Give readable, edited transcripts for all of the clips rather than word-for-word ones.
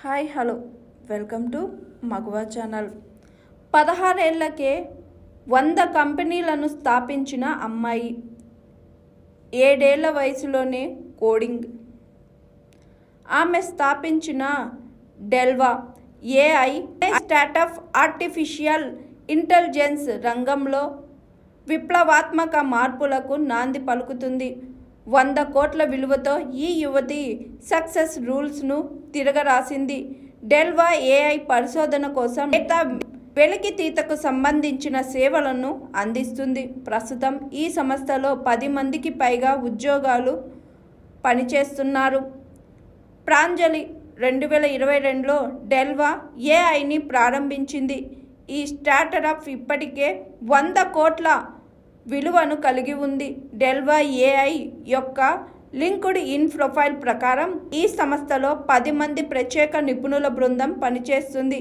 Hi hello welcome to మగువా channel. 16 ఏళ్లకే 100 కంపెనీలను స్థాపించిన అమ్మాయి, 7 ఏళ్ల వయసులోనే కోడింగ్. ఆమె స్థాపించిన డెల్వా ఏఐ స్టార్టప్ ఆర్టిఫిషియల్ ఇంటెలిజెన్స్ రంగంలో విప్లవాత్మక మార్పులకు నాంది పలుకుతుంది. 100 కోట్ల విలువతో ఈ యువతి సక్సెస్ రూల్స్ను తిరగరాసింది. డెల్వా ఏఐ పరిశోధన కోసం డేటా వెలికితీతకు సంబంధించిన సేవలను అందిస్తుంది. ప్రస్తుతం ఈ సంస్థలో 10 మందికి పైగా ఉద్యోగాలు పనిచేస్తున్నారు. ప్రాంజలి 2022లో డెల్వా ఏఐని ప్రారంభించింది. ఈ స్టార్టప్ ఇప్పటికే 100 కోట్ల విలువను కలిగి ఉంది. డెల్వా ఏఐ యొక్క లింక్డ్ ఇన్ ప్రొఫైల్ ప్రకారం ఈ సంస్థలో 10 మంది ప్రత్యేక నిపుణుల బృందం పనిచేస్తుంది.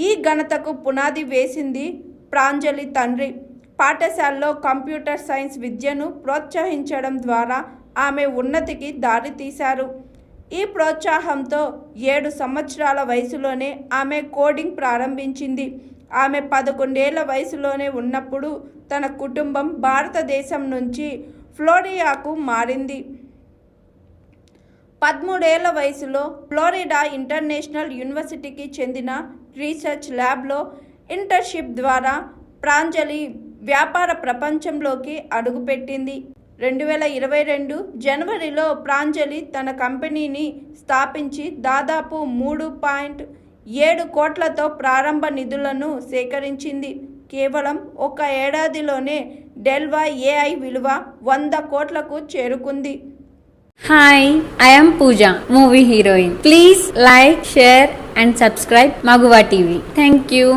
ఈ ఘనతకు పునాది వేసింది ప్రాంజలి తండ్రి. పాఠశాలలో కంప్యూటర్ సైన్స్ విద్యను ప్రోత్సహించడం ద్వారా ఆమె ఉన్నతికి దారితీశారు. ఈ ప్రోత్సాహంతో 7 సంవత్సరాల వయసులోనే ఆమె కోడింగ్ ప్రారంభించింది. ఆమె 11 ఏళ్ల వయసులోనే ఉన్నప్పుడు తన కుటుంబం భారతదేశం నుంచి ఫ్లోరిడాకు మారింది. 13 ఏళ్ల వయసులో ఫ్లోరిడా ఇంటర్నేషనల్ యూనివర్సిటీకి చెందిన రీసెర్చ్ ల్యాబ్లో ఇంటర్న్షిప్ ద్వారా ప్రాంజలి వ్యాపార ప్రపంచంలోకి అడుగుపెట్టింది. 2022 జనవరిలో ప్రాంజలి తన కంపెనీని స్థాపించి దాదాపు 3.7 కోట్లతో ప్రారంభ నిధులను సేకరించింది. కేవలం ఒక ఏడాదిలోనే డెల్వా ఏఐ విలువ 100 కోట్లకు చేరుకుంది. Hi, I am Pooja, movie heroine. Please like, share and subscribe Maguva TV. Thank you.